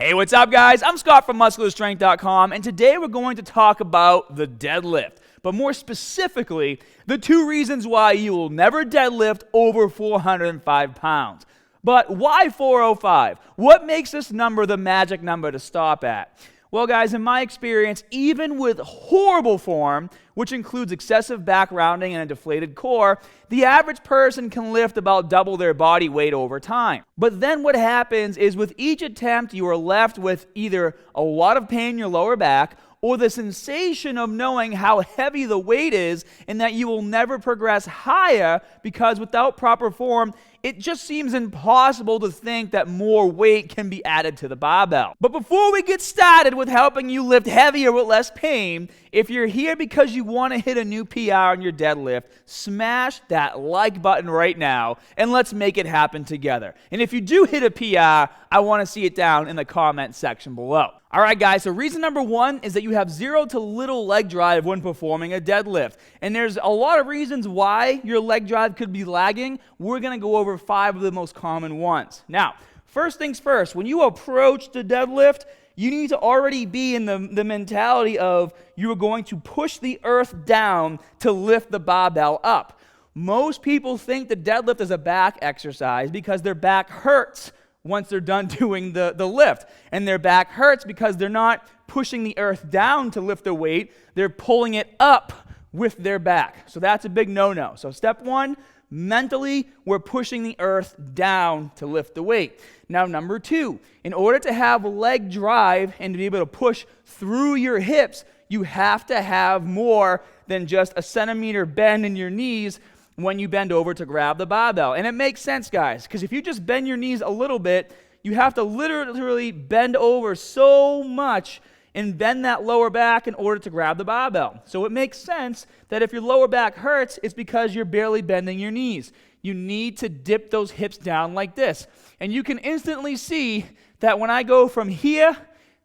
Hey, what's up, guys? I'm Scott from MuscularStrength.com, and today we're going to talk about the deadlift, but more specifically, the 2 reasons why you will never deadlift over 405 pounds. But why 405? What makes this number the magic number to stop at? Well, guys, in my experience, even with horrible form, which includes excessive back rounding and a deflated core, the average person can lift about double their body weight over time. But then what happens is with each attempt, you are left with either a lot of pain in your lower back or the sensation of knowing how heavy the weight is and that you will never progress higher because without proper form, it just seems impossible to think that more weight can be added to the barbell. But before we get started with helping you lift heavier with less pain, if you're here because you want to hit a new PR on your deadlift, smash that like button right now and let's make it happen together. And if you do hit a PR, I want to see it down in the comment section below. All right, guys, so reason number 1 is that you have zero to little leg drive when performing a deadlift. And there's a lot of reasons why your leg drive could be lagging. We're going to go over 5 of the most common ones. Now, first things first, when you approach the deadlift, you need to already be in the mentality of you are going to push the earth down to lift the barbell up. Most people think the deadlift is a back exercise because their back hurts once they're done doing the lift. And their back hurts because they're not pushing the earth down to lift the weight, they're pulling it up with their back. So that's a big no-no. So step 1, mentally, we're pushing the earth down to lift the weight. Now, number 2, in order to have leg drive and to be able to push through your hips, you have to have more than just a centimeter bend in your knees when you bend over to grab the barbell. And it makes sense, guys, because if you just bend your knees a little bit, you have to literally bend over so much and bend that lower back in order to grab the barbell. So it makes sense that if your lower back hurts, it's because you're barely bending your knees. You need to dip those hips down like this. And you can instantly see that when I go from here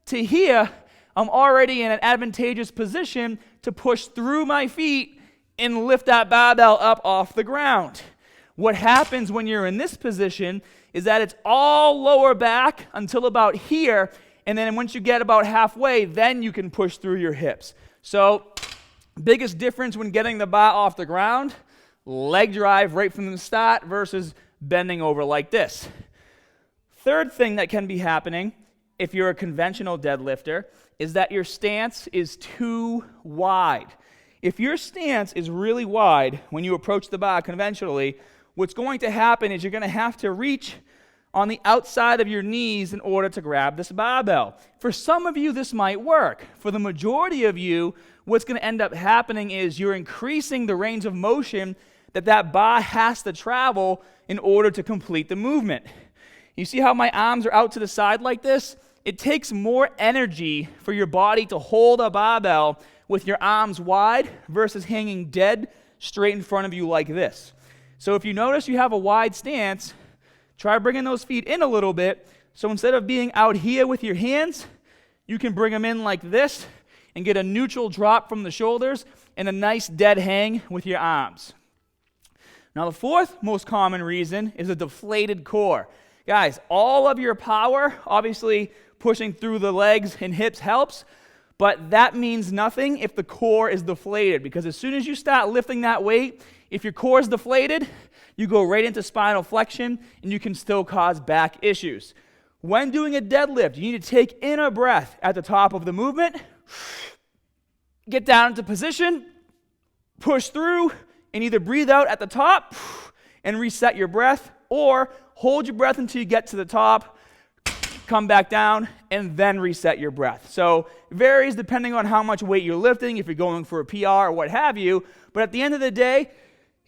to here, I'm already in an advantageous position to push through my feet and lift that barbell up off the ground. What happens when you're in this position is that it's all lower back until about here, and then once you get about halfway, then you can push through your hips. So, biggest difference when getting the bar off the ground, leg drive right from the start versus bending over like this. Third thing that can be happening if you're a conventional deadlifter is that your stance is too wide. If your stance is really wide when you approach the bar conventionally, what's going to happen is you're going to have to reach on the outside of your knees in order to grab this barbell. For some of you, this might work. For the majority of you, what's going to end up happening is you're increasing the range of motion that bar has to travel in order to complete the movement. You see how my arms are out to the side like this? It takes more energy for your body to hold a barbell with your arms wide versus hanging dead straight in front of you like this. So if you notice you have a wide stance, try bringing those feet in a little bit. So instead of being out here with your hands, you can bring them in like this and get a neutral drop from the shoulders and a nice dead hang with your arms. Now the 4th most common reason is a deflated core. Guys, all of your power, obviously pushing through the legs and hips helps, but that means nothing if the core is deflated, because as soon as you start lifting that weight, if your core is deflated, you go right into spinal flexion and you can still cause back issues. When doing a deadlift, you need to take in a breath at the top of the movement, get down into position, push through, and either breathe out at the top and reset your breath, or hold your breath until you get to the top, come back down, and then reset your breath. So it varies depending on how much weight you're lifting, if you're going for a PR or what have you, but at the end of the day,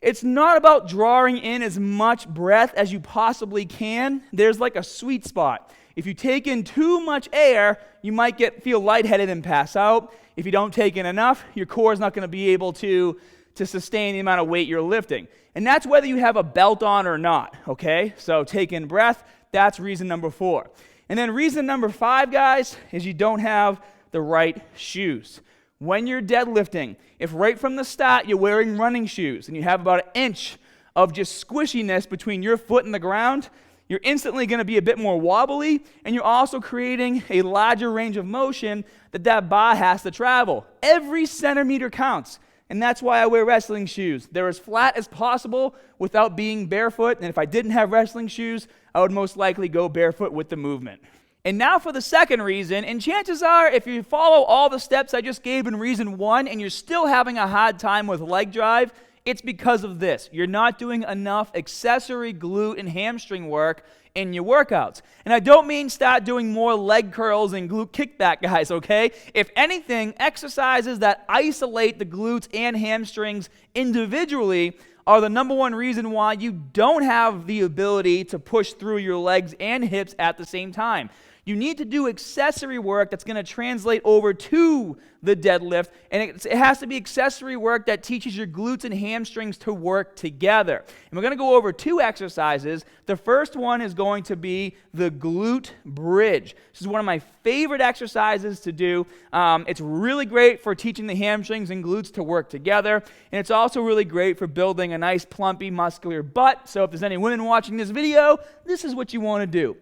it's not about drawing in as much breath as you possibly can. There's like a sweet spot. If you take in too much air, you might feel lightheaded and pass out. If you don't take in enough, your core is not going to be able to sustain the amount of weight you're lifting. And that's whether you have a belt on or not, okay? So take in breath. That's reason number 4. And then reason number 5, guys, is you don't have the right shoes. When you're deadlifting, if right from the start you're wearing running shoes and you have about an inch of just squishiness between your foot and the ground, you're instantly going to be a bit more wobbly, and you're also creating a larger range of motion that bar has to travel. Every centimeter counts, and that's why I wear wrestling shoes. They're as flat as possible without being barefoot, and if I didn't have wrestling shoes, I would most likely go barefoot with the movement. And now for the second reason, and chances are if you follow all the steps I just gave in reason 1 and you're still having a hard time with leg drive, it's because of this. You're not doing enough accessory glute and hamstring work in your workouts. And I don't mean start doing more leg curls and glute kickback, guys, okay? If anything, exercises that isolate the glutes and hamstrings individually are the number one reason why you don't have the ability to push through your legs and hips at the same time. You need to do accessory work that's going to translate over to the deadlift, and it has to be accessory work that teaches your glutes and hamstrings to work together. And we're going to go over 2 exercises. The first one is going to be the glute bridge. This is one of my favorite exercises to do. It's really great for teaching the hamstrings and glutes to work together, and it's also really great for building a nice plumpy muscular butt. So if there's any women watching this video, this is what you want to do.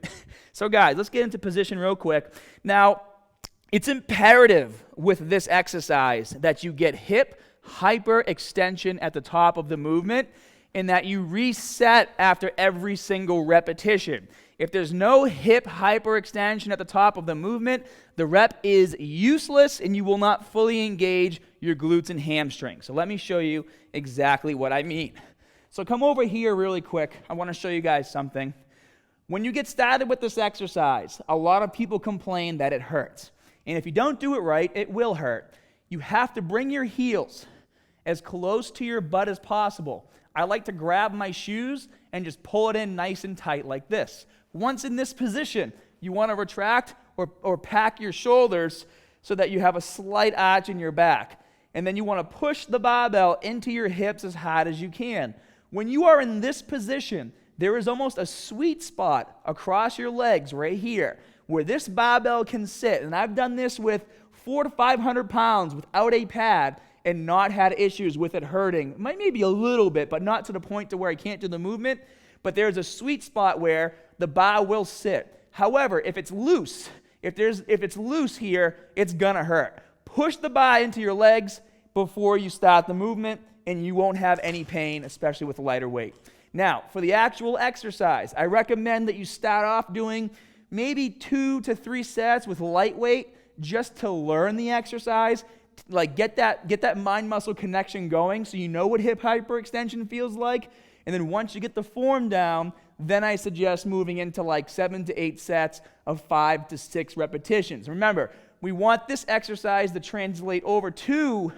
So guys, let's get into position real quick. Now, it's imperative with this exercise that you get hip hyperextension at the top of the movement and that you reset after every single repetition. If there's no hip hyperextension at the top of the movement, the rep is useless and you will not fully engage your glutes and hamstrings. So let me show you exactly what I mean. So come over here really quick. I want to show you guys something. When you get started with this exercise, a lot of people complain that it hurts. And if you don't do it right, it will hurt. You have to bring your heels as close to your butt as possible. I like to grab my shoes and just pull it in nice and tight like this. Once in this position, you want to retract or pack your shoulders so that you have a slight arch in your back. And then you want to push the barbell into your hips as hard as you can. When you are in this position, there is almost a sweet spot across your legs right here where this barbell can sit. And I've done this with 400 to 500 pounds without a pad and not had issues with it hurting. Maybe a little bit, but not to the point to where I can't do the movement. But there's a sweet spot where the bar will sit. However, if it's loose, if it's loose here, it's gonna hurt. Push the bar into your legs before you start the movement, and you won't have any pain, especially with a lighter weight. Now, for the actual exercise, I recommend that you start off doing maybe 2 to 3 sets with light weight just to learn the exercise, like get that mind-muscle connection going so you know what hip hyperextension feels like. And then once you get the form down, then I suggest moving into like 7 to 8 sets of 5 to 6 repetitions. Remember, we want this exercise to translate over to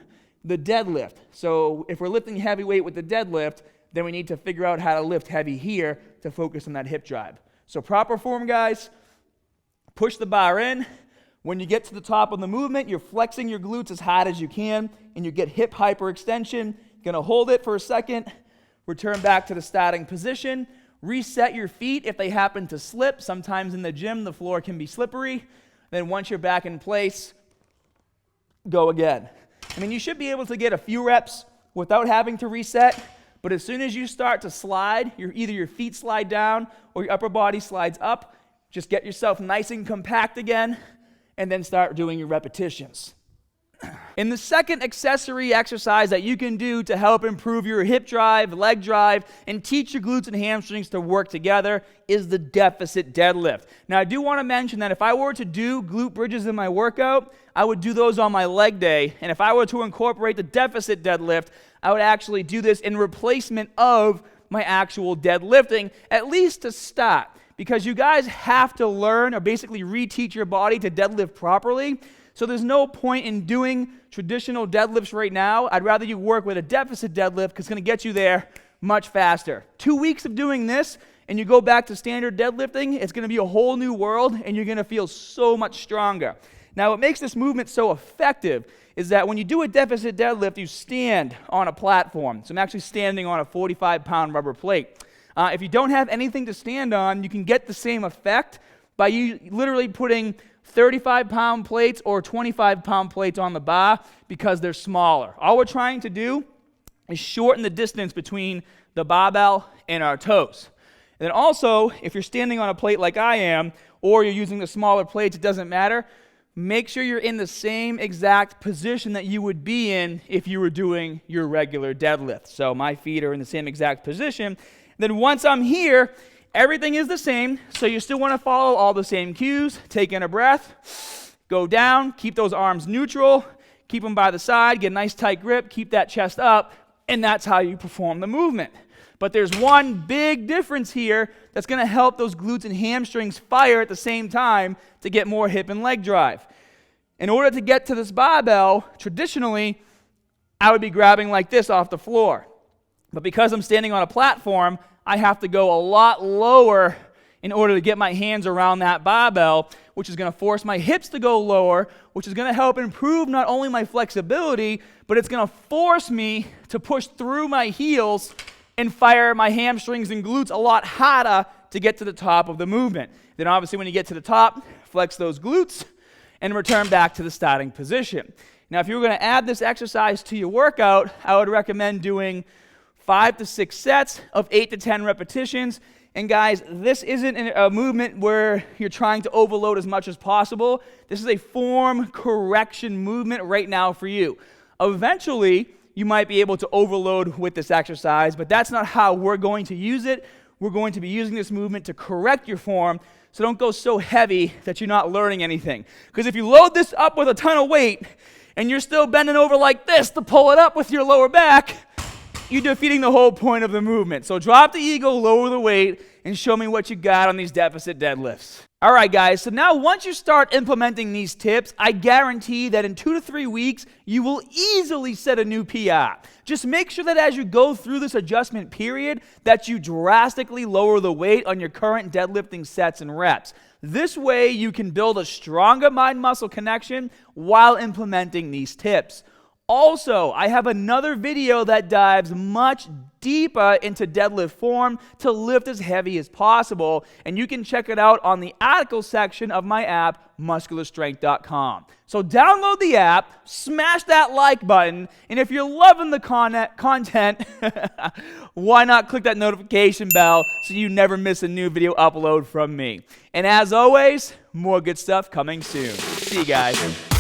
the deadlift. So if we're lifting heavy weight with the deadlift, then we need to figure out how to lift heavy here to focus on that hip drive. So proper form, guys, push the bar in. When you get to the top of the movement, you're flexing your glutes as hard as you can, and you get hip hyperextension. Gonna hold it for a second, return back to the starting position, reset your feet if they happen to slip. Sometimes in the gym, the floor can be slippery. Then once you're back in place, go again. I mean, you should be able to get a few reps without having to reset. But as soon as you start to slide, either your feet slide down or your upper body slides up, just get yourself nice and compact again, and then start doing your repetitions. And the second accessory exercise that you can do to help improve your hip drive, leg drive, and teach your glutes and hamstrings to work together is the deficit deadlift. Now, I do want to mention that if I were to do glute bridges in my workout, I would do those on my leg day. And if I were to incorporate the deficit deadlift, I would actually do this in replacement of my actual deadlifting, at least to start. Because you guys have to learn or basically reteach your body to deadlift properly. So there's no point in doing traditional deadlifts right now. I'd rather you work with a deficit deadlift because it's going to get you there much faster. 2 weeks of doing this and you go back to standard deadlifting, it's going to be a whole new world and you're going to feel so much stronger. Now, what makes this movement so effective is that when you do a deficit deadlift, you stand on a platform. So I'm actually standing on a 45-pound rubber plate. If you don't have anything to stand on, you can get the same effect by you literally putting 35-pound plates or 25-pound plates on the bar because they're smaller. All we're trying to do is shorten the distance between the barbell and our toes. Then also, if you're standing on a plate like I am, or you're using the smaller plates, it doesn't matter. Make sure you're in the same exact position that you would be in if you were doing your regular deadlift. So my feet are in the same exact position. Then once I'm here, everything is the same. So you still want to follow all the same cues. Take in a breath, go down, keep those arms neutral, keep them by the side, get a nice tight grip, keep that chest up, and that's how you perform the movement. But there's one big difference here that's going to help those glutes and hamstrings fire at the same time to get more hip and leg drive. In order to get to this barbell, traditionally, I would be grabbing like this off the floor. But because I'm standing on a platform, I have to go a lot lower in order to get my hands around that barbell, which is going to force my hips to go lower, which is going to help improve not only my flexibility, but it's going to force me to push through my heels and fire my hamstrings and glutes a lot harder to get to the top of the movement. Then obviously when you get to the top, flex those glutes and return back to the starting position. Now if you were going to add this exercise to your workout, I would recommend doing 5 to 6 sets of 8 to 10 repetitions. And guys, this isn't a movement where you're trying to overload as much as possible. This is a form correction movement right now for you. Eventually, you might be able to overload with this exercise, but that's not how we're going to use it. We're going to be using this movement to correct your form, so don't go so heavy that you're not learning anything. Because if you load this up with a ton of weight, and you're still bending over like this to pull it up with your lower back, you're defeating the whole point of the movement. So drop the ego, lower the weight, and show me what you got on these deficit deadlifts. All right, guys, so now once you start implementing these tips, I guarantee that in 2 to 3 weeks, you will easily set a new PR. Just make sure that as you go through this adjustment period, that you drastically lower the weight on your current deadlifting sets and reps. This way, you can build a stronger mind-muscle connection while implementing these tips. Also, I have another video that dives much deeper into deadlift form to lift as heavy as possible, and you can check it out on the article section of my app, muscularstrength.com. So download the app, smash that like button, and if you're loving the content, why not click that notification bell so you never miss a new video upload from me. And as always, more good stuff coming soon. See you guys.